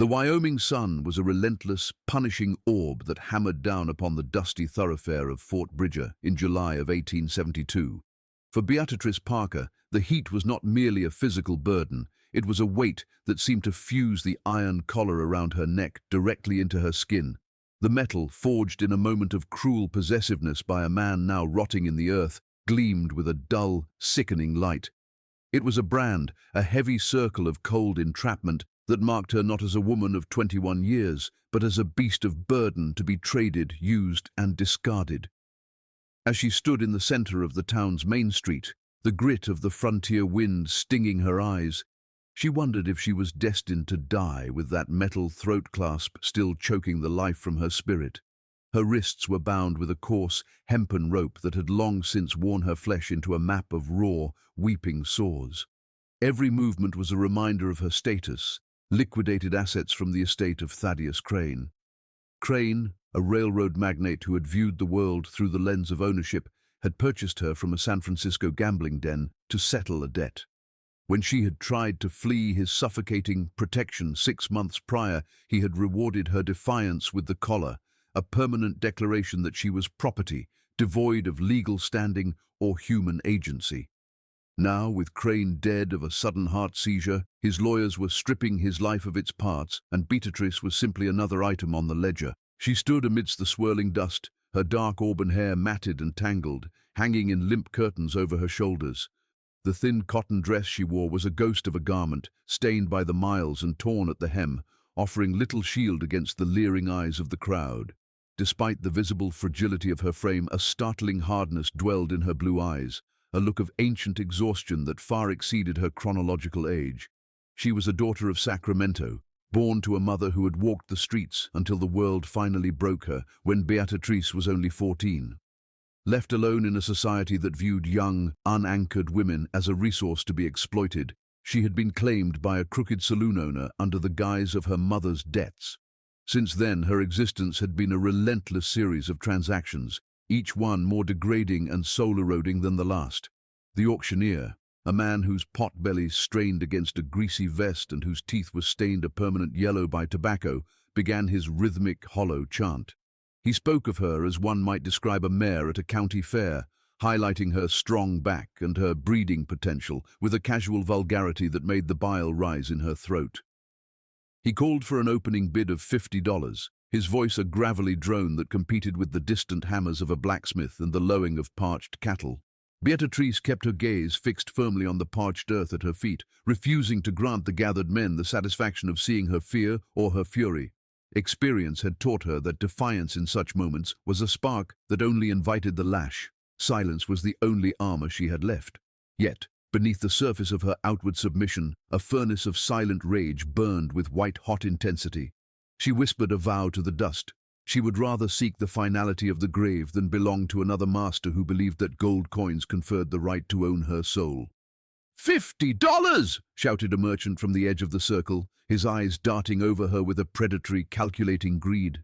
The Wyoming sun was a relentless, punishing orb that hammered down upon the dusty thoroughfare of Fort Bridger in July of 1872. For Beatrice Parker, the heat was not merely a physical burden, it was a weight that seemed to fuse the iron collar around her neck directly into her skin. The metal, forged in a moment of cruel possessiveness by a man now rotting in the earth, gleamed with a dull, sickening light. It was a brand, a heavy circle of cold entrapment that marked her not as a woman of 21 years, but as a beast of burden to be traded, used, and discarded. As she stood in the center of the town's main street, the grit of the frontier wind stinging her eyes, she wondered if she was destined to die with that metal throat clasp still choking the life from her spirit. Her wrists were bound with a coarse, hempen rope that had long since worn her flesh into a map of raw, weeping sores. Every movement was a reminder of her status, liquidated assets from the estate of Thaddeus Crane. Crane, a railroad magnate who had viewed the world through the lens of ownership, had purchased her from a San Francisco gambling den to settle a debt. When she had tried to flee his suffocating protection 6 months prior, he had rewarded her defiance with the collar, a permanent declaration that she was property, devoid of legal standing or human agency. Now, with Crane dead of a sudden heart seizure, his lawyers were stripping his life of its parts, and Beatrice was simply another item on the ledger. She stood amidst the swirling dust, her dark auburn hair matted and tangled, hanging in limp curtains over her shoulders. The thin cotton dress she wore was a ghost of a garment, stained by the miles and torn at the hem, offering little shield against the leering eyes of the crowd. Despite the visible fragility of her frame, a startling hardness dwelled in her blue eyes, a look of ancient exhaustion that far exceeded her chronological age. She was a daughter of Sacramento, born to a mother who had walked the streets until the world finally broke her when Beatrice was only 14. Left alone in a society that viewed young, unanchored women as a resource to be exploited, she had been claimed by a crooked saloon owner under the guise of her mother's debts. Since then, her existence had been a relentless series of transactions, each one more degrading and soul-eroding than the last. The auctioneer, a man whose pot-belly strained against a greasy vest and whose teeth were stained a permanent yellow by tobacco, began his rhythmic, hollow chant. He spoke of her as one might describe a mare at a county fair, highlighting her strong back and her breeding potential with a casual vulgarity that made the bile rise in her throat. He called for an opening bid of $50, his voice a gravelly drone that competed with the distant hammers of a blacksmith and the lowing of parched cattle. Beatrice kept her gaze fixed firmly on the parched earth at her feet, refusing to grant the gathered men the satisfaction of seeing her fear or her fury. Experience had taught her that defiance in such moments was a spark that only invited the lash. Silence was the only armor she had left. Yet, beneath the surface of her outward submission, a furnace of silent rage burned with white-hot intensity. She whispered a vow to the dust. She would rather seek the finality of the grave than belong to another master who believed that gold coins conferred the right to own her soul. $50! Shouted a merchant from the edge of the circle, his eyes darting over her with a predatory, calculating greed.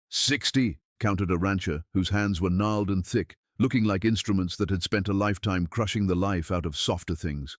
60, countered a rancher whose hands were gnarled and thick, looking like instruments that had spent a lifetime crushing the life out of softer things.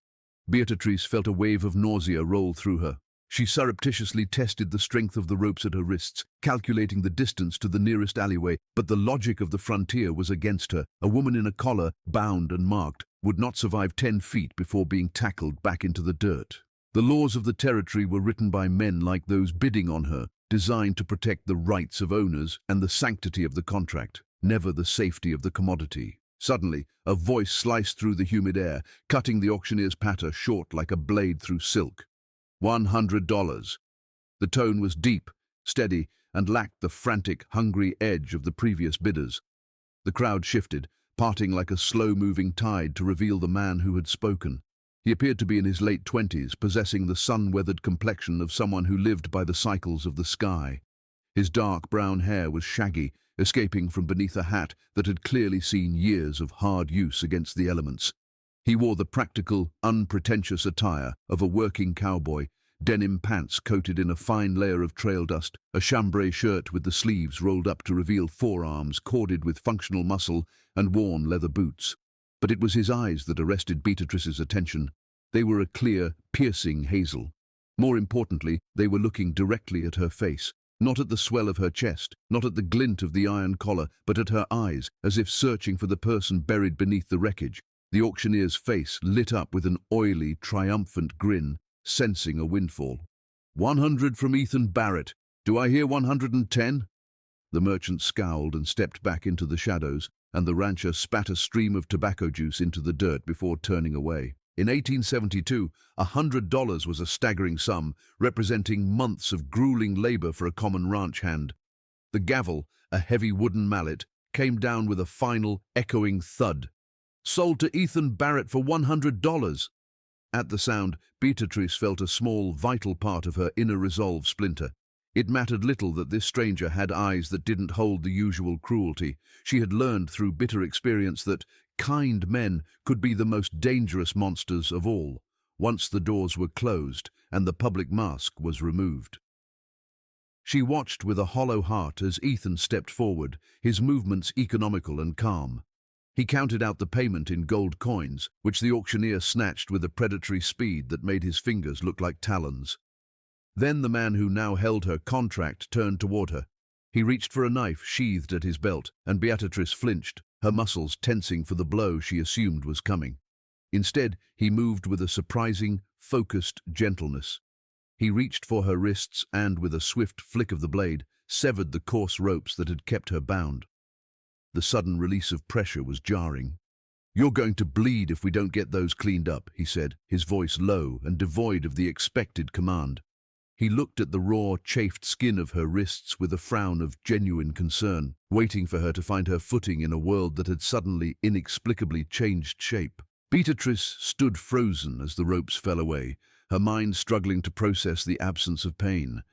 Beatrice felt a wave of nausea roll through her. She surreptitiously tested the strength of the ropes at her wrists, calculating the distance to the nearest alleyway, but the logic of the frontier was against her. A woman in a collar, bound and marked, would not survive 10 feet before being tackled back into the dirt. The laws of the territory were written by men like those bidding on her, designed to protect the rights of owners and the sanctity of the contract, never the safety of the commodity. Suddenly, a voice sliced through the humid air, cutting the auctioneer's patter short like a blade through silk. $100. The tone was deep, steady, and lacked the frantic, hungry edge of the previous bidders. The crowd shifted, parting like a slow-moving tide to reveal the man who had spoken. He appeared to be in his late 20s, possessing the sun-weathered complexion of someone who lived by the cycles of the sky. His dark brown hair was shaggy, escaping from beneath a hat that had clearly seen years of hard use against the elements. He wore the practical, unpretentious attire of a working cowboy, denim pants coated in a fine layer of trail dust, a chambray shirt with the sleeves rolled up to reveal forearms corded with functional muscle, and worn leather boots. But it was his eyes that arrested Beatrice's attention. They were a clear, piercing hazel. More importantly, they were looking directly at her face, not at the swell of her chest, not at the glint of the iron collar, but at her eyes, as if searching for the person buried beneath the wreckage. The auctioneer's face lit up with an oily, triumphant grin, sensing a windfall. 100 from Ethan Barrett. Do I hear 110? The merchant scowled and stepped back into the shadows, and the rancher spat a stream of tobacco juice into the dirt before turning away. In 1872, $100 was a staggering sum, representing months of grueling labor for a common ranch hand. The gavel, a heavy wooden mallet, came down with a final, echoing thud. Sold to Ethan Barrett for $100. At the sound, Beatatrice felt a small, vital part of her inner resolve splinter. It mattered little that this stranger had eyes that didn't hold the usual cruelty. She had learned through bitter experience that kind men could be the most dangerous monsters of all, once the doors were closed and the public mask was removed. She watched with a hollow heart as Ethan stepped forward, his movements economical and calm. He counted out the payment in gold coins, which the auctioneer snatched with a predatory speed that made his fingers look like talons. Then the man who now held her contract turned toward her. He reached for a knife sheathed at his belt, and Beatrice flinched, her muscles tensing for the blow she assumed was coming. Instead, he moved with a surprising, focused gentleness. He reached for her wrists and, with a swift flick of the blade, severed the coarse ropes that had kept her bound. The sudden release of pressure was jarring. "You're going to bleed if we don't get those cleaned up," he said, his voice low and devoid of the expected command. He looked at the raw, chafed skin of her wrists with a frown of genuine concern, waiting for her to find her footing in a world that had suddenly, inexplicably changed shape. Beatrice stood frozen as the ropes fell away, her mind struggling to process the absence of pain.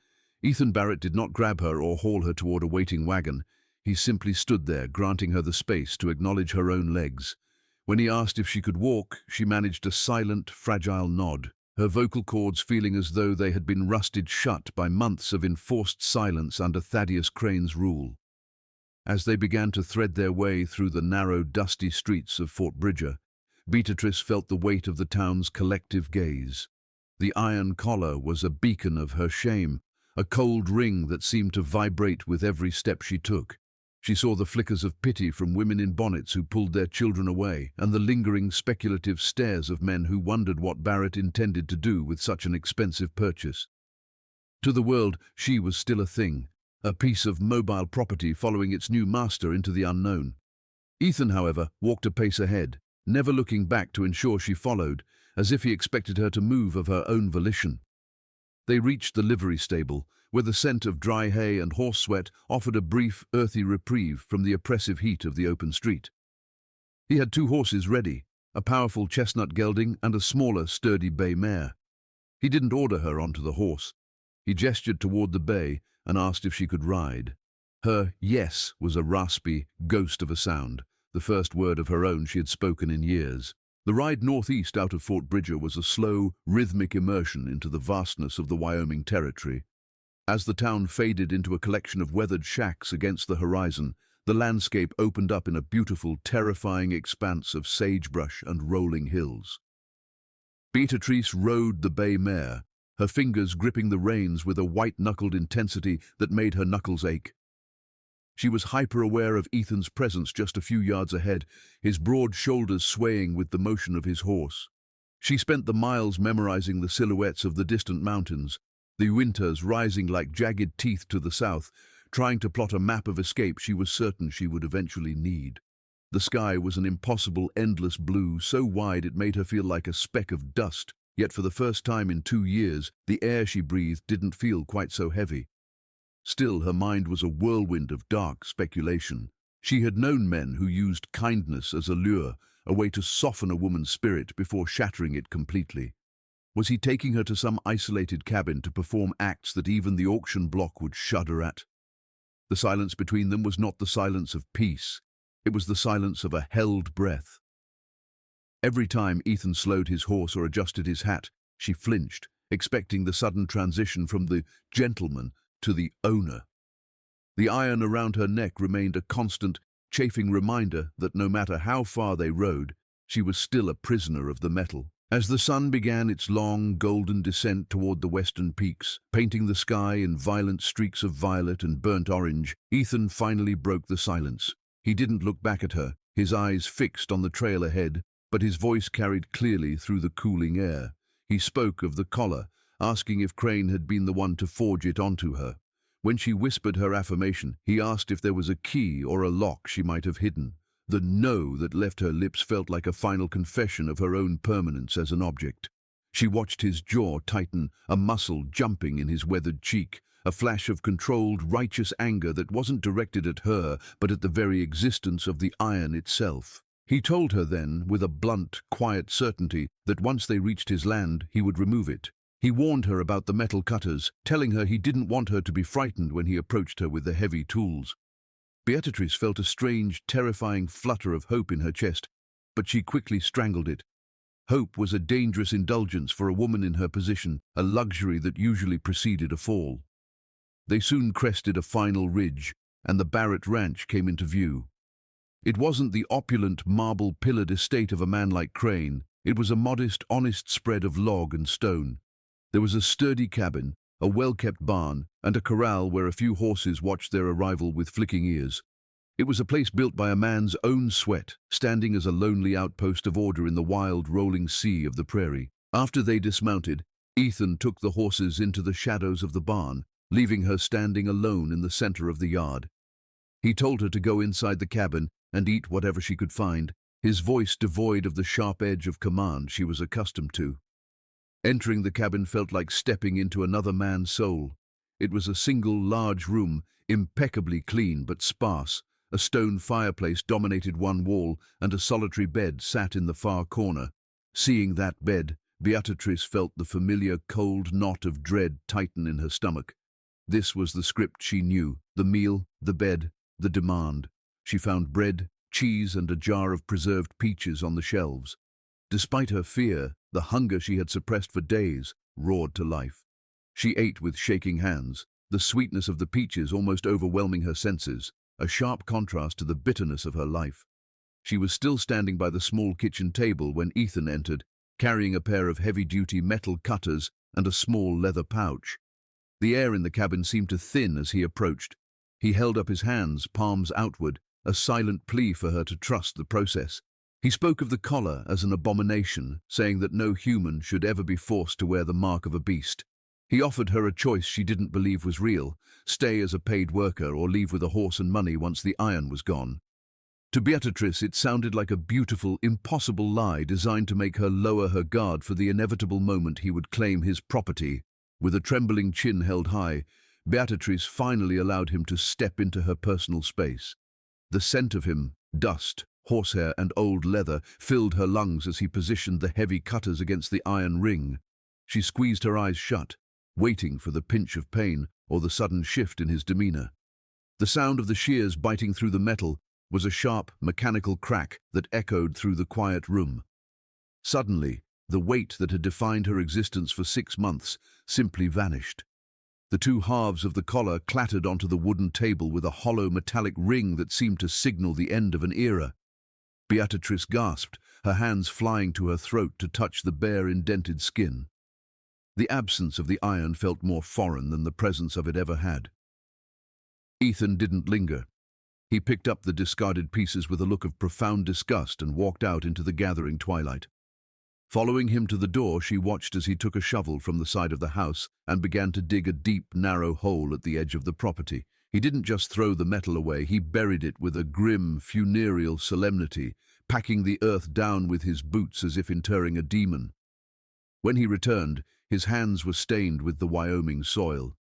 Ethan Barrett did not grab her or haul her toward a waiting wagon. He simply stood there, granting her the space to acknowledge her own legs. When he asked if she could walk, she managed a silent, fragile nod, her vocal cords feeling as though they had been rusted shut by months of enforced silence under Thaddeus Crane's rule. As they began to thread their way through the narrow, dusty streets of Fort Bridger, Beatrice felt the weight of the town's collective gaze. The iron collar was a beacon of her shame, a cold ring that seemed to vibrate with every step she took. She saw the flickers of pity from women in bonnets who pulled their children away, and the lingering speculative stares of men who wondered what Barrett intended to do with such an expensive purchase. To the world, she was still a thing, a piece of mobile property following its new master into the unknown. Ethan, however, walked a pace ahead, never looking back to ensure she followed, as if he expected her to move of her own volition. They reached the livery stable, where the scent of dry hay and horse sweat offered a brief, earthy reprieve from the oppressive heat of the open street. He had 2 horses ready, a powerful chestnut gelding and a smaller, sturdy bay mare. He didn't order her onto the horse. He gestured toward the bay and asked if she could ride. Her yes was a raspy ghost of a sound, the first word of her own she had spoken in years. The ride northeast out of Fort Bridger was a slow, rhythmic immersion into the vastness of the Wyoming territory. As the town faded into a collection of weathered shacks against the horizon, the landscape opened up in a beautiful, terrifying expanse of sagebrush and rolling hills. Beatrice rode the bay mare, her fingers gripping the reins with a white-knuckled intensity that made her knuckles ache. She was hyper-aware of Ethan's presence just a few yards ahead, his broad shoulders swaying with the motion of his horse. She spent the miles memorizing the silhouettes of the distant mountains, the winters rising like jagged teeth to the south, trying to plot a map of escape she was certain she would eventually need. The sky was an impossible, endless blue, so wide it made her feel like a speck of dust, yet for the first time in 2 years, the air she breathed didn't feel quite so heavy. Still, her mind was a whirlwind of dark speculation. She had known men who used kindness as a lure, a way to soften a woman's spirit before shattering it completely. Was he taking her to some isolated cabin to perform acts that even the auction block would shudder at? The silence between them was not the silence of peace. It was the silence of a held breath. Every time Ethan slowed his horse or adjusted his hat, she flinched, expecting the sudden transition from the gentleman to the owner. The iron around her neck remained a constant, chafing reminder that no matter how far they rode, she was still a prisoner of the metal. As the sun began its long, golden descent toward the western peaks, painting the sky in violent streaks of violet and burnt orange, Ethan finally broke the silence. He didn't look back at her, his eyes fixed on the trail ahead, but his voice carried clearly through the cooling air. He spoke of the collar, asking if Crane had been the one to forge it onto her. When she whispered her affirmation, he asked if there was a key or a lock she might have hidden. The no that left her lips felt like a final confession of her own permanence as an object. She watched his jaw tighten, a muscle jumping in his weathered cheek, a flash of controlled, righteous anger that wasn't directed at her, but at the very existence of the iron itself. He told her then, with a blunt, quiet certainty, that once they reached his land, he would remove it. He warned her about the metal cutters, telling her he didn't want her to be frightened when he approached her with the heavy tools. Beatrice felt a strange, terrifying flutter of hope in her chest, but she quickly strangled it. Hope was a dangerous indulgence for a woman in her position, a luxury that usually preceded a fall. They soon crested a final ridge, and the Barrett ranch came into view. It wasn't the opulent, marble-pillared estate of a man like Crane. It was a modest, honest spread of log and stone. There was a sturdy cabin, a well-kept barn, and a corral where a few horses watched their arrival with flicking ears. It was a place built by a man's own sweat, standing as a lonely outpost of order in the wild, rolling sea of the prairie. After they dismounted, Ethan took the horses into the shadows of the barn, leaving her standing alone in the center of the yard. He told her to go inside the cabin and eat whatever she could find, his voice devoid of the sharp edge of command she was accustomed to. Entering the cabin felt like stepping into another man's soul. It was a single large room, impeccably clean but sparse. A stone fireplace dominated one wall, and a solitary bed sat in the far corner. Seeing that bed, Beatrice felt the familiar cold knot of dread tighten in her stomach. This was the script she knew: the meal, the bed, the demand. She found bread, cheese, and a jar of preserved peaches on the shelves. Despite her fear, the hunger she had suppressed for days roared to life. She ate with shaking hands, the sweetness of the peaches almost overwhelming her senses, a sharp contrast to the bitterness of her life. She was still standing by the small kitchen table when Ethan entered, carrying a pair of heavy-duty metal cutters and a small leather pouch. The air in the cabin seemed to thin as he approached. He held up his hands, palms outward, a silent plea for her to trust the process. He spoke of the collar as an abomination, saying that no human should ever be forced to wear the mark of a beast. He offered her a choice she didn't believe was real: stay as a paid worker or leave with a horse and money once the iron was gone. To Beatrice, it sounded like a beautiful, impossible lie designed to make her lower her guard for the inevitable moment he would claim his property. With a trembling chin held high, Beatrice finally allowed him to step into her personal space. The scent of him, dust, horsehair, and old leather, filled her lungs as he positioned the heavy cutters against the iron ring. She squeezed her eyes shut, waiting for the pinch of pain or the sudden shift in his demeanor. The sound of the shears biting through the metal was a sharp, mechanical crack that echoed through the quiet room. Suddenly, the weight that had defined her existence for 6 months simply vanished. The two halves of the collar clattered onto the wooden table with a hollow metallic ring that seemed to signal the end of an era. Beatrice gasped, her hands flying to her throat to touch the bare, indented skin. The absence of the iron felt more foreign than the presence of it ever had. Ethan didn't linger. He picked up the discarded pieces with a look of profound disgust and walked out into the gathering twilight. Following him to the door, she watched as he took a shovel from the side of the house and began to dig a deep, narrow hole at the edge of the property. He didn't just throw the metal away, he buried it with a grim, funereal solemnity, packing the earth down with his boots as if interring a demon. When he returned, his hands were stained with the Wyoming soil.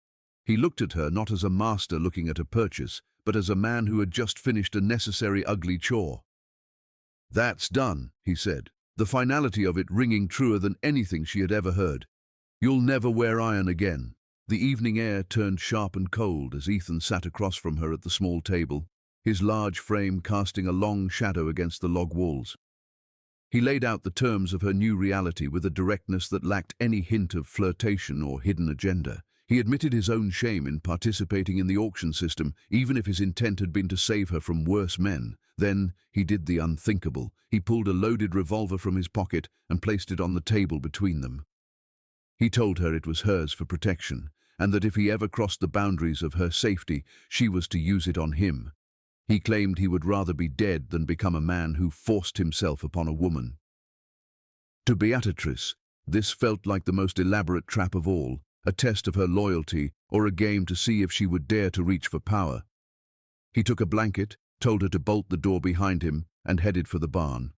He looked at her not as a master looking at a purchase, but as a man who had just finished a necessary ugly chore. "That's done," he said, the finality of it ringing truer than anything she had ever heard. "You'll never wear iron again." The evening air turned sharp and cold as Ethan sat across from her at the small table, his large frame casting a long shadow against the log walls. He laid out the terms of her new reality with a directness that lacked any hint of flirtation or hidden agenda. He admitted his own shame in participating in the auction system, even if his intent had been to save her from worse men. Then he did the unthinkable. He pulled a loaded revolver from his pocket and placed it on the table between them. He told her it was hers for protection, and that if he ever crossed the boundaries of her safety, she was to use it on him. He claimed he would rather be dead than become a man who forced himself upon a woman. To Beatrice, this felt like the most elaborate trap of all, a test of her loyalty or a game to see if she would dare to reach for power. He took a blanket, told her to bolt the door behind him, and headed for the barn.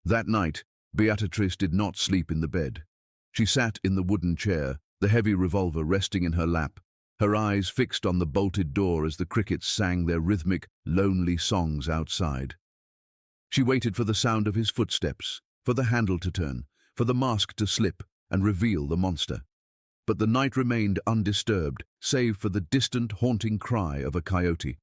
That night, Beatrice did not sleep in the bed. She sat in the wooden chair, the heavy revolver resting in her lap, her eyes fixed on the bolted door as the crickets sang their rhythmic, lonely songs outside. She waited for the sound of his footsteps, for the handle to turn, for the mask to slip and reveal the monster. But the night remained undisturbed, save for the distant, haunting cry of a coyote.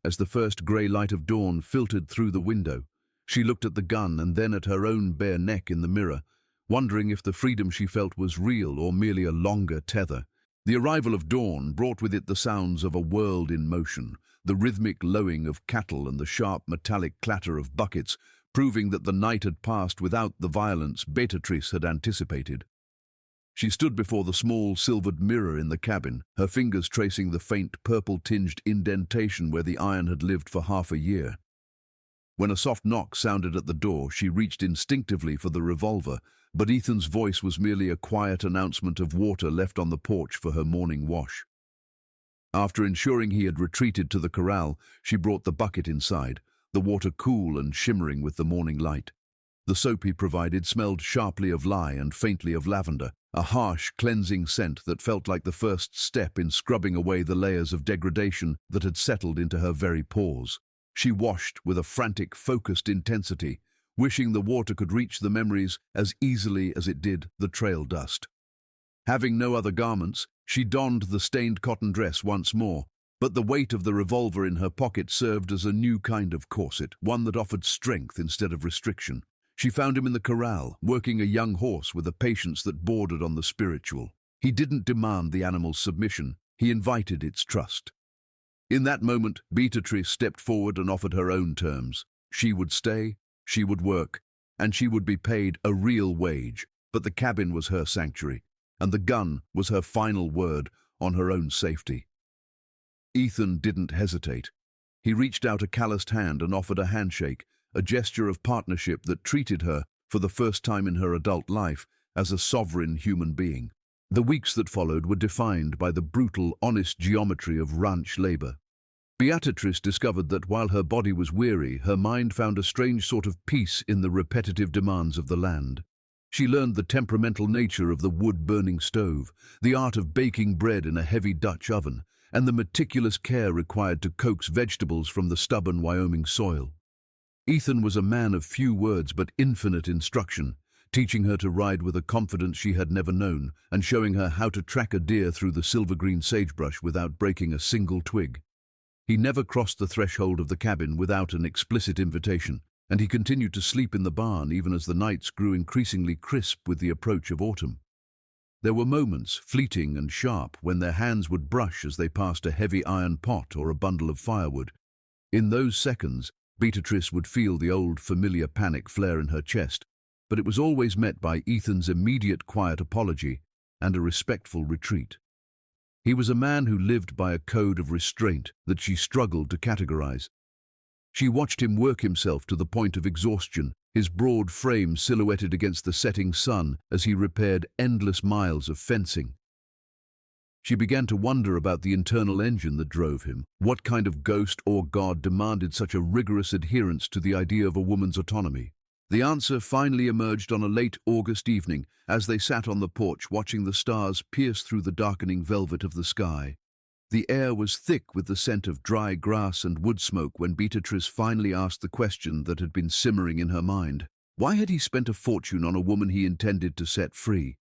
As the first grey light of dawn filtered through the window, she looked at the gun and then at her own bare neck in the mirror, wondering if the freedom she felt was real or merely a longer tether. The arrival of dawn brought with it the sounds of a world in motion, the rhythmic lowing of cattle and the sharp metallic clatter of buckets, proving that the night had passed without the violence Beatrice had anticipated. She stood before the small silvered mirror in the cabin, her fingers tracing the faint purple-tinged indentation where the iron had lived for half a year. When a soft knock sounded at the door, she reached instinctively for the revolver, but Ethan's voice was merely a quiet announcement of water left on the porch for her morning wash. After ensuring he had retreated to the corral, she brought the bucket inside, the water cool and shimmering with the morning light. The soap he provided smelled sharply of lye and faintly of lavender, a harsh, cleansing scent that felt like the first step in scrubbing away the layers of degradation that had settled into her very pores. She washed with a frantic, focused intensity, wishing the water could reach the memories as easily as it did the trail dust. Having no other garments, she donned the stained cotton dress once more, but the weight of the revolver in her pocket served as a new kind of corset, one that offered strength instead of restriction. She found him in the corral, working a young horse with a patience that bordered on the spiritual. He didn't demand the animal's submission, he invited its trust. In that moment, Beatatrice stepped forward and offered her own terms. She would stay, she would work, and she would be paid a real wage, but the cabin was her sanctuary, and the gun was her final word on her own safety. Ethan didn't hesitate. He reached out a calloused hand and offered a handshake, a gesture of partnership that treated her, for the first time in her adult life, as a sovereign human being. The weeks that followed were defined by the brutal, honest geometry of ranch labor. Beatrice discovered that while her body was weary, her mind found a strange sort of peace in the repetitive demands of the land. She learned the temperamental nature of the wood-burning stove, the art of baking bread in a heavy Dutch oven, and the meticulous care required to coax vegetables from the stubborn Wyoming soil. Ethan was a man of few words but infinite instruction, teaching her to ride with a confidence she had never known and showing her how to track a deer through the silver-green sagebrush without breaking a single twig. He never crossed the threshold of the cabin without an explicit invitation, and he continued to sleep in the barn even as the nights grew increasingly crisp with the approach of autumn. There were moments, fleeting and sharp, when their hands would brush as they passed a heavy iron pot or a bundle of firewood. In those seconds, Beatrice would feel the old familiar panic flare in her chest, but it was always met by Ethan's immediate quiet apology and a respectful retreat. He was a man who lived by a code of restraint that she struggled to categorize. She watched him work himself to the point of exhaustion, his broad frame silhouetted against the setting sun as he repaired endless miles of fencing. She began to wonder about the internal engine that drove him. What kind of ghost or god demanded such a rigorous adherence to the idea of a woman's autonomy? The answer finally emerged on a late August evening as they sat on the porch watching the stars pierce through the darkening velvet of the sky. The air was thick with the scent of dry grass and wood smoke when Beatrice finally asked the question that had been simmering in her mind. Why had he spent a fortune on a woman he intended to set free?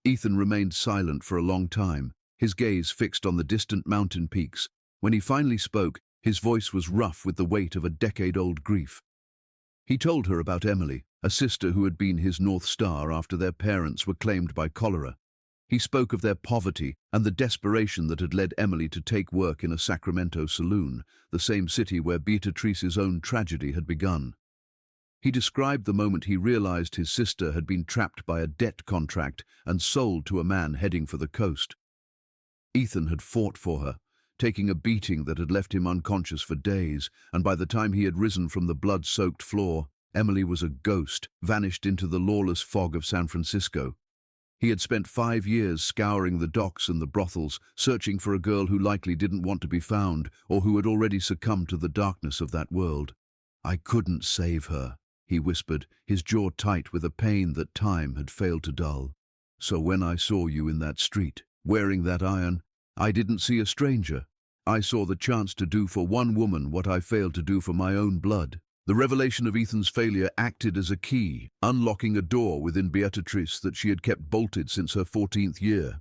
Ethan remained silent for a long time, his gaze fixed on the distant mountain peaks. When he finally spoke, his voice was rough with the weight of a decade-old grief. He told her about Emily, a sister who had been his North Star after their parents were claimed by cholera. He spoke of their poverty and the desperation that had led Emily to take work in a Sacramento saloon, the same city where Beatrice's own tragedy had begun. He described the moment he realized his sister had been trapped by a debt contract and sold to a man heading for the coast. Ethan had fought for her, taking a beating that had left him unconscious for days, and by the time he had risen from the blood-soaked floor, Emily was a ghost, vanished into the lawless fog of San Francisco. He had spent 5 years scouring the docks and the brothels, searching for a girl who likely didn't want to be found, or who had already succumbed to the darkness of that world. "I couldn't save her," he whispered, his jaw tight with a pain that time had failed to dull. "So when I saw you in that street, wearing that iron, I didn't see a stranger. I saw the chance to do for one woman what I failed to do for my own blood." The revelation of Ethan's failure acted as a key, unlocking a door within Beatrice that she had kept bolted since her 14th year.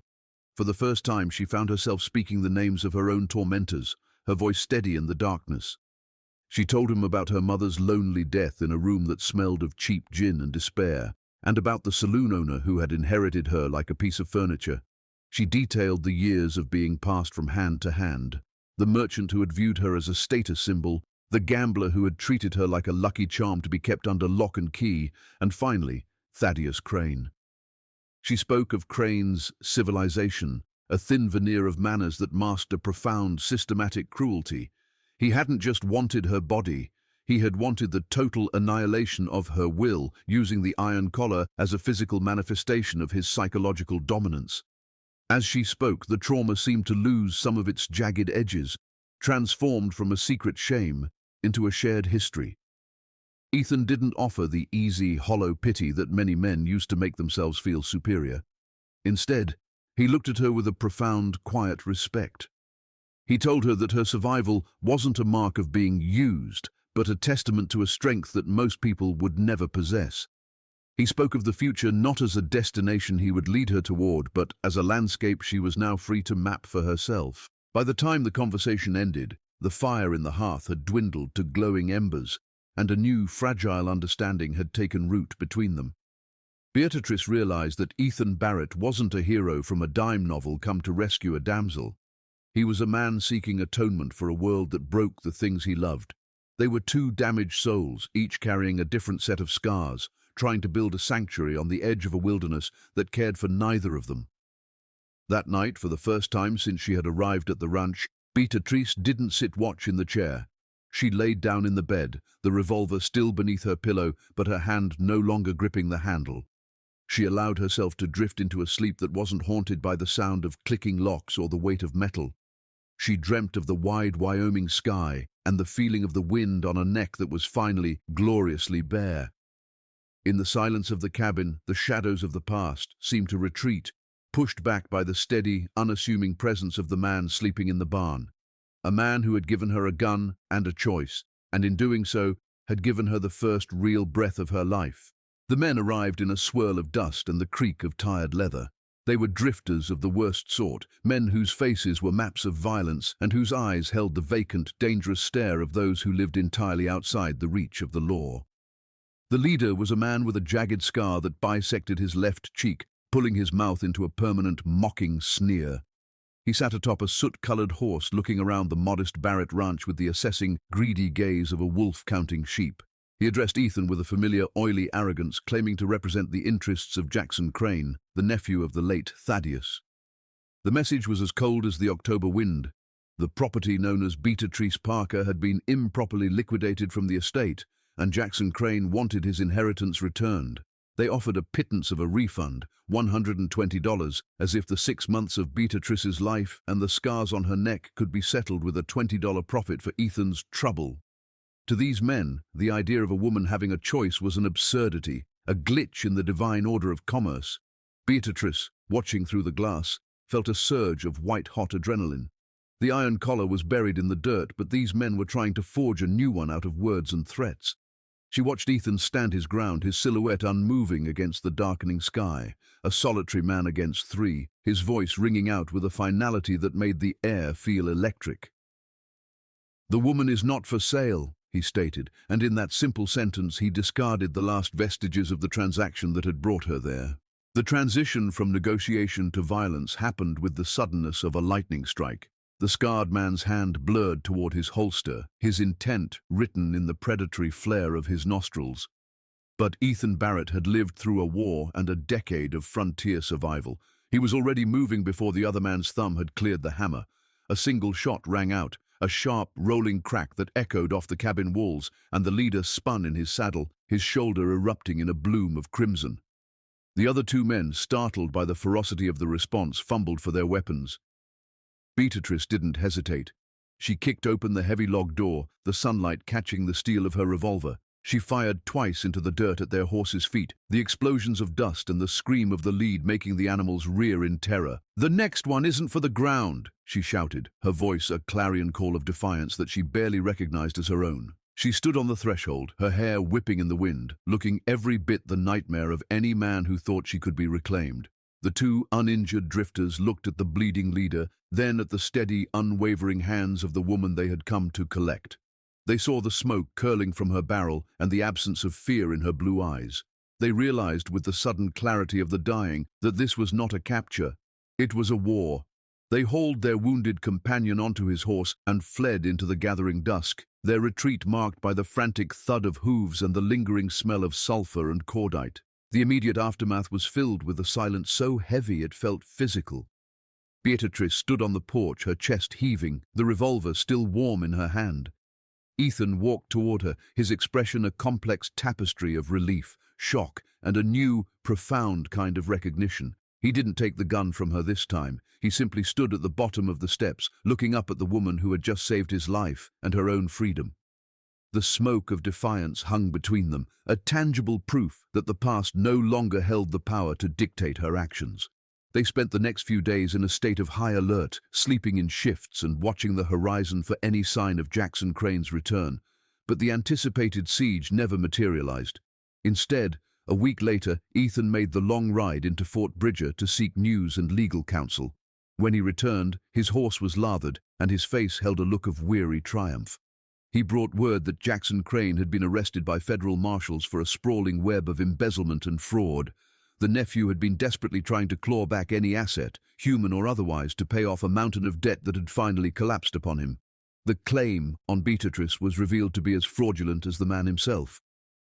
For the first time, she found herself speaking the names of her own tormentors, her voice steady in the darkness. She told him about her mother's lonely death in a room that smelled of cheap gin and despair, and about the saloon owner who had inherited her like a piece of furniture. She detailed the years of being passed from hand to hand, the merchant who had viewed her as a status symbol, the gambler who had treated her like a lucky charm to be kept under lock and key, and finally, Thaddeus Crane. She spoke of Crane's civilization, a thin veneer of manners that masked a profound, systematic cruelty. He hadn't just wanted her body, he had wanted the total annihilation of her will, using the iron collar as a physical manifestation of his psychological dominance. As she spoke, the trauma seemed to lose some of its jagged edges, transformed from a secret shame into a shared history. Ethan didn't offer the easy, hollow pity that many men used to make themselves feel superior. Instead, he looked at her with a profound, quiet respect. He told her that her survival wasn't a mark of being used, but a testament to a strength that most people would never possess. He spoke of the future not as a destination he would lead her toward, but as a landscape she was now free to map for herself. By the time the conversation ended, the fire in the hearth had dwindled to glowing embers, and a new, fragile understanding had taken root between them. Beatrice realized that Ethan Barrett wasn't a hero from a dime novel come to rescue a damsel. He was a man seeking atonement for a world that broke the things he loved. They were two damaged souls, each carrying a different set of scars, trying to build a sanctuary on the edge of a wilderness that cared for neither of them. That night, for the first time since she had arrived at the ranch, Beatrice didn't sit watch in the chair. She laid down in the bed, the revolver still beneath her pillow, but her hand no longer gripping the handle. She allowed herself to drift into a sleep that wasn't haunted by the sound of clicking locks or the weight of metal. She dreamt of the wide Wyoming sky and the feeling of the wind on a neck that was finally gloriously bare. In the silence of the cabin, the shadows of the past seemed to retreat, pushed back by the steady, unassuming presence of the man sleeping in the barn. A man who had given her a gun and a choice, and in doing so, had given her the first real breath of her life. The men arrived in a swirl of dust and the creak of tired leather. They were drifters of the worst sort, men whose faces were maps of violence and whose eyes held the vacant, dangerous stare of those who lived entirely outside the reach of the law. The leader was a man with a jagged scar that bisected his left cheek, pulling his mouth into a permanent, mocking sneer. He sat atop a soot-colored horse looking around the modest Barrett ranch with the assessing, greedy gaze of a wolf counting sheep. He addressed Ethan with a familiar, oily arrogance, claiming to represent the interests of Jackson Crane, the nephew of the late Thaddeus. The message was as cold as the October wind. The property known as Beatatrice Parker had been improperly liquidated from the estate, and Jackson Crane wanted his inheritance returned. They offered a pittance of a refund, $120, as if the 6 months of Beatrice's life and the scars on her neck could be settled with a $20 profit for Ethan's trouble. To these men, the idea of a woman having a choice was an absurdity, a glitch in the divine order of commerce. Beatrice, watching through the glass, felt a surge of white-hot adrenaline. The iron collar was buried in the dirt, but these men were trying to forge a new one out of words and threats. She watched Ethan stand his ground, his silhouette unmoving against the darkening sky, a solitary man against three, his voice ringing out with a finality that made the air feel electric. "The woman is not for sale," he stated, and in that simple sentence he discarded the last vestiges of the transaction that had brought her there. The transition from negotiation to violence happened with the suddenness of a lightning strike. The scarred man's hand blurred toward his holster, his intent written in the predatory flare of his nostrils. But Ethan Barrett had lived through a war and a decade of frontier survival. He was already moving before the other man's thumb had cleared the hammer. A single shot rang out, a sharp, rolling crack that echoed off the cabin walls, and the leader spun in his saddle, his shoulder erupting in a bloom of crimson. The other two men, startled by the ferocity of the response, fumbled for their weapons. Beatatrice didn't hesitate. She kicked open the heavy log door, the sunlight catching the steel of her revolver. She fired twice into the dirt at their horses' feet, the explosions of dust and the scream of the lead making the animals rear in terror. "The next one isn't for the ground," she shouted, her voice a clarion call of defiance that she barely recognized as her own. She stood on the threshold, her hair whipping in the wind, looking every bit the nightmare of any man who thought she could be reclaimed. The two uninjured drifters looked at the bleeding leader, then at the steady, unwavering hands of the woman they had come to collect. They saw the smoke curling from her barrel and the absence of fear in her blue eyes. They realized with the sudden clarity of the dying that this was not a capture. It was a war. They hauled their wounded companion onto his horse and fled into the gathering dusk, their retreat marked by the frantic thud of hooves and the lingering smell of sulfur and cordite. The immediate aftermath was filled with a silence so heavy it felt physical. Beatrice stood on the porch, her chest heaving, the revolver still warm in her hand. Ethan walked toward her, his expression a complex tapestry of relief, shock, and a new, profound kind of recognition. He didn't take the gun from her this time. He simply stood at the bottom of the steps, looking up at the woman who had just saved his life and her own freedom. The smoke of defiance hung between them, a tangible proof that the past no longer held the power to dictate her actions. They spent the next few days in a state of high alert, sleeping in shifts and watching the horizon for any sign of Jackson Crane's return. But the anticipated siege never materialized. Instead, a week later, Ethan made the long ride into Fort Bridger to seek news and legal counsel. When he returned, his horse was lathered, and his face held a look of weary triumph. He brought word that Jackson Crane had been arrested by federal marshals for a sprawling web of embezzlement and fraud. The nephew had been desperately trying to claw back any asset, human or otherwise, to pay off a mountain of debt that had finally collapsed upon him. The claim on Beatrice was revealed to be as fraudulent as the man himself.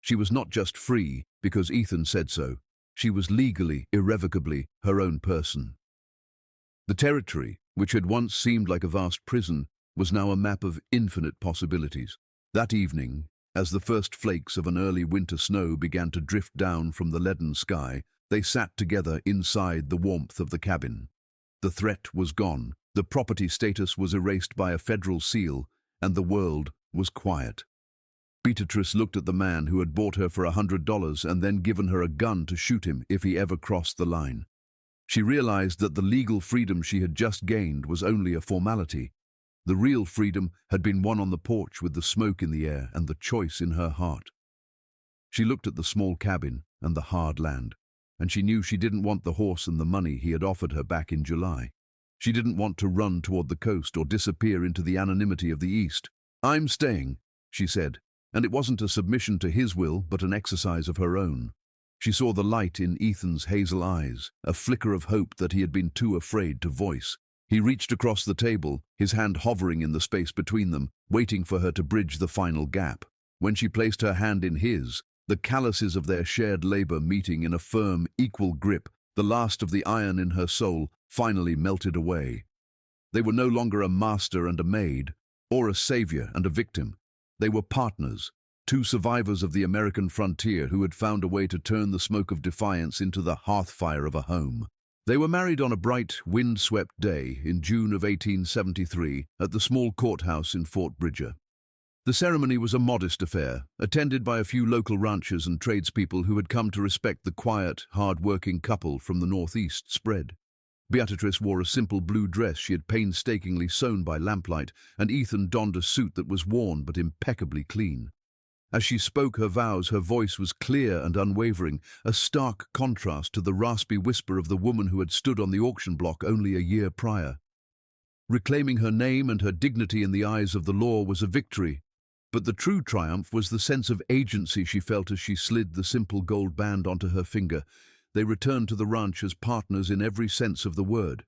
She was not just free because Ethan said so. She was legally, irrevocably, her own person. The territory, which had once seemed like a vast prison, was now a map of infinite possibilities. That evening, as the first flakes of an early winter snow began to drift down from the leaden sky, they sat together inside the warmth of the cabin. The threat was gone, the property status was erased by a federal seal, and the world was quiet. Beatrice looked at the man who had bought her for $100 and then given her a gun to shoot him if he ever crossed the line. She realized that the legal freedom she had just gained was only a formality. The real freedom had been won on the porch with the smoke in the air and the choice in her heart. She looked at the small cabin and the hard land, and she knew she didn't want the horse and the money he had offered her back in July. She didn't want to run toward the coast or disappear into the anonymity of the East. "I'm staying," she said, and it wasn't a submission to his will but an exercise of her own. She saw the light in Ethan's hazel eyes, a flicker of hope that he had been too afraid to voice. He reached across the table, his hand hovering in the space between them, waiting for her to bridge the final gap. When she placed her hand in his, the calluses of their shared labor meeting in a firm, equal grip, the last of the iron in her soul finally melted away. They were no longer a master and a maid, or a savior and a victim. They were partners, two survivors of the American frontier who had found a way to turn the smoke of defiance into the hearthfire of a home. They were married on a bright, wind-swept day in June of 1873 at the small courthouse in Fort Bridger. The ceremony was a modest affair, attended by a few local ranchers and tradespeople who had come to respect the quiet, hard-working couple from the northeast spread. Beatrice wore a simple blue dress she had painstakingly sewn by lamplight, and Ethan donned a suit that was worn but impeccably clean. As she spoke her vows, her voice was clear and unwavering, a stark contrast to the raspy whisper of the woman who had stood on the auction block only a year prior. Reclaiming her name and her dignity in the eyes of the law was a victory, but the true triumph was the sense of agency she felt as she slid the simple gold band onto her finger. they returned to the ranch as partners in every sense of the word.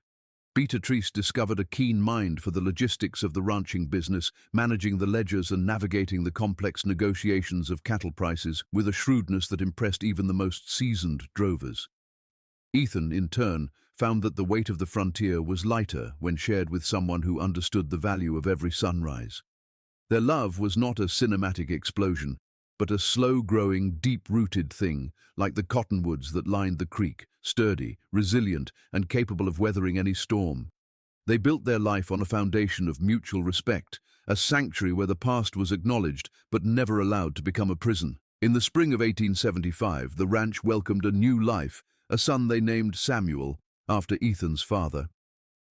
Beatatrice discovered a keen mind for the logistics of the ranching business, managing the ledgers and navigating the complex negotiations of cattle prices with a shrewdness that impressed even the most seasoned drovers. Ethan, in turn, found that the weight of the frontier was lighter when shared with someone who understood the value of every sunrise. Their love was not a cinematic explosion, but a slow-growing, deep-rooted thing, like the cottonwoods that lined the creek, sturdy, resilient, and capable of weathering any storm. They built their life on a foundation of mutual respect, a sanctuary where the past was acknowledged but never allowed to become a prison. In the spring of 1875, the ranch welcomed a new life, a son they named Samuel, after Ethan's father.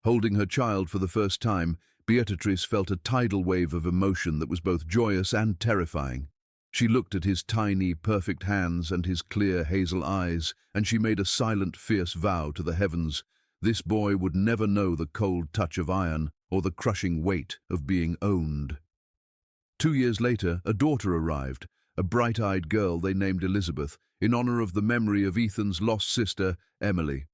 Holding her child for the first time, Beatrice felt a tidal wave of emotion that was both joyous and terrifying. She looked at his tiny, perfect hands and his clear hazel eyes, and she made a silent, fierce vow to the heavens. This boy would never know the cold touch of iron or the crushing weight of being owned. 2 years later, a daughter arrived, a bright-eyed girl they named Elizabeth, in honor of the memory of Ethan's lost sister, Emily.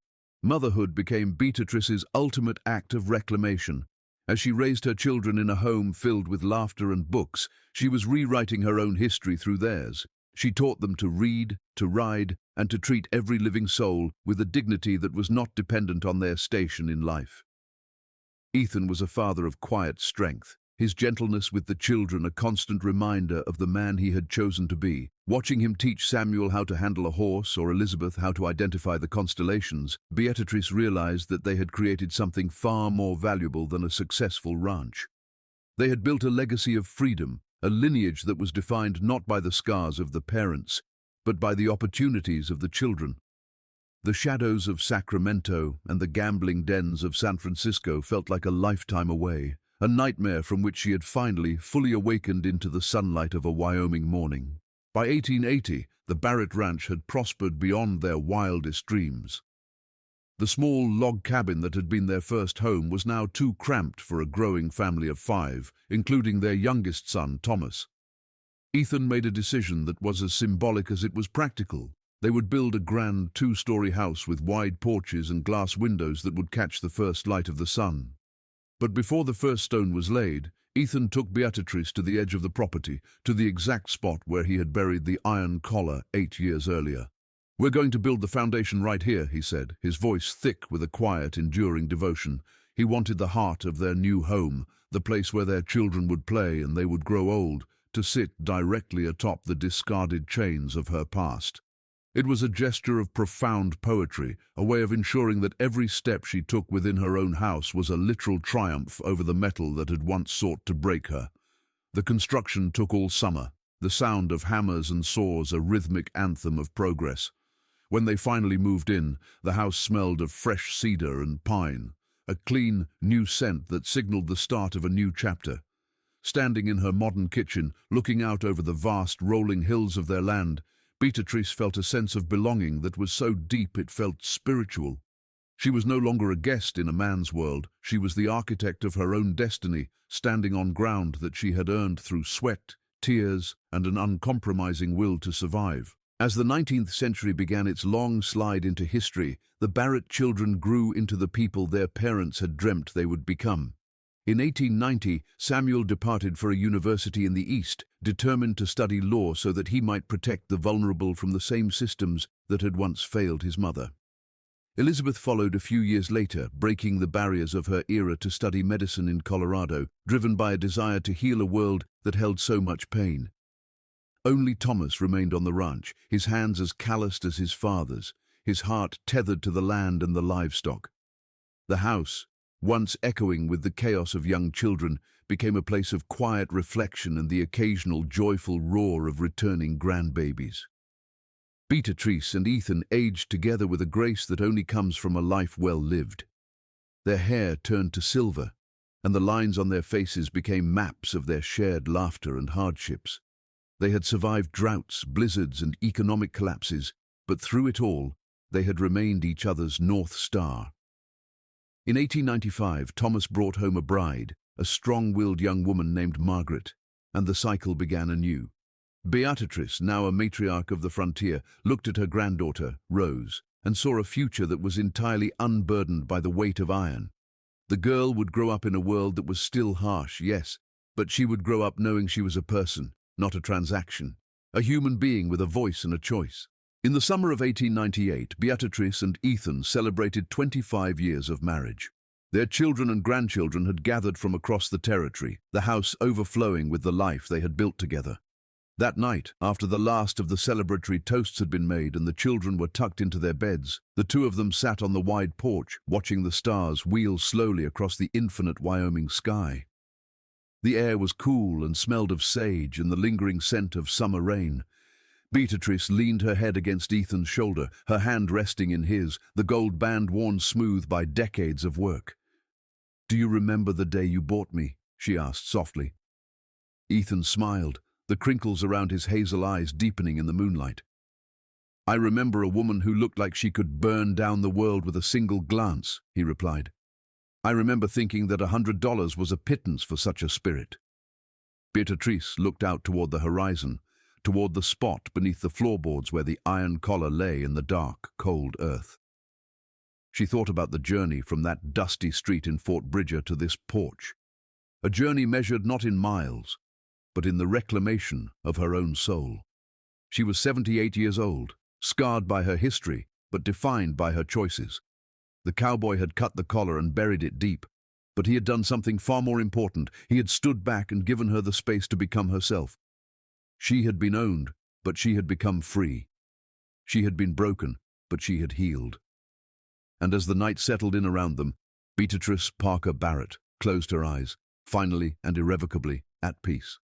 Motherhood became Beatrice's ultimate act of reclamation. As she raised her children in a home filled with laughter and books, she was rewriting her own history through theirs. She taught them to read, to ride, and to treat every living soul with a dignity that was not dependent on their station in life. Ethan was a father of quiet strength, his gentleness with the children a constant reminder of the man he had chosen to be. Watching him teach Samuel how to handle a horse or Elizabeth how to identify the constellations, Beatrice realized that they had created something far more valuable than a successful ranch. They had built a legacy of freedom, a lineage that was defined not by the scars of the parents, but by the opportunities of the children. The shadows of Sacramento and the gambling dens of San Francisco felt like a lifetime away, a nightmare from which she had finally fully awakened into the sunlight of a Wyoming morning. By 1880, the Barrett Ranch had prospered beyond their wildest dreams. The small log cabin that had been their first home was now too cramped for a growing family of 5, including their youngest son, Thomas. Ethan made a decision that was as symbolic as it was practical. They would build a grand 2-story house with wide porches and glass windows that would catch the first light of the sun. But before the first stone was laid, Ethan took Beatrice to the edge of the property, to the exact spot where he had buried the iron collar 8 years earlier. "We're going to build the foundation right here," he said, his voice thick with a quiet, enduring devotion. He wanted the heart of their new home, the place where their children would play and they would grow old, to sit directly atop the discarded chains of her past. It was a gesture of profound poetry, a way of ensuring that every step she took within her own house was a literal triumph over the metal that had once sought to break her. The construction took all summer, the sound of hammers and saws a rhythmic anthem of progress. When they finally moved in, the house smelled of fresh cedar and pine, a clean, new scent that signaled the start of a new chapter. Standing in her modern kitchen, looking out over the vast, rolling hills of their land, Beatrice felt a sense of belonging that was so deep it felt spiritual. She was no longer a guest in a man's world. She was the architect of her own destiny, standing on ground that she had earned through sweat, tears, and an uncompromising will to survive. As the 19th century began its long slide into history, the Barrett children grew into the people their parents had dreamt they would become. In 1890, Samuel departed for a university in the East, determined to study law so that he might protect the vulnerable from the same systems that had once failed his mother. Elizabeth followed a few years later, breaking the barriers of her era to study medicine in Colorado, driven by a desire to heal a world that held so much pain. Only Thomas remained on the ranch, his hands as calloused as his father's, his heart tethered to the land and the livestock. The house, once echoing with the chaos of young children, became a place of quiet reflection and the occasional joyful roar of returning grandbabies. Beatrice and Ethan aged together with a grace that only comes from a life well lived. Their hair turned to silver, and the lines on their faces became maps of their shared laughter and hardships. They had survived droughts, blizzards, and economic collapses, but through it all, they had remained each other's North Star. In 1895, Thomas brought home a bride, a strong-willed young woman named Margaret, and the cycle began anew. Beatrice, now a matriarch of the frontier, looked at her granddaughter, Rose, and saw a future that was entirely unburdened by the weight of iron. The girl would grow up in a world that was still harsh, yes, but she would grow up knowing she was a person, not a transaction, a human being with a voice and a choice. In the summer of 1898, Beatrice and Ethan celebrated 25 years of marriage. Their children and grandchildren had gathered from across the territory, the house overflowing with the life they had built together. That night, after the last of the celebratory toasts had been made and the children were tucked into their beds, the two of them sat on the wide porch, watching the stars wheel slowly across the infinite Wyoming sky. The air was cool and smelled of sage and the lingering scent of summer rain. Beatrice leaned her head against Ethan's shoulder, her hand resting in his, the gold band worn smooth by decades of work. "Do you remember the day you bought me?" she asked softly. Ethan smiled, the crinkles around his hazel eyes deepening in the moonlight. "I remember a woman who looked like she could burn down the world with a single glance," he replied. "I remember thinking that $100 was a pittance for such a spirit." Beatrice looked out toward the horizon, toward the spot beneath the floorboards where the iron collar lay in the dark, cold earth. She thought about the journey from that dusty street in Fort Bridger to this porch, a journey measured not in miles, but in the reclamation of her own soul. She was 78 years old, scarred by her history, but defined by her choices. The cowboy had cut the collar and buried it deep, but he had done something far more important. He had stood back and given her the space to become herself. She had been owned, but she had become free. She had been broken, but she had healed. And as the night settled in around them, Beatatrice Parker Barrett closed her eyes, finally and irrevocably at peace.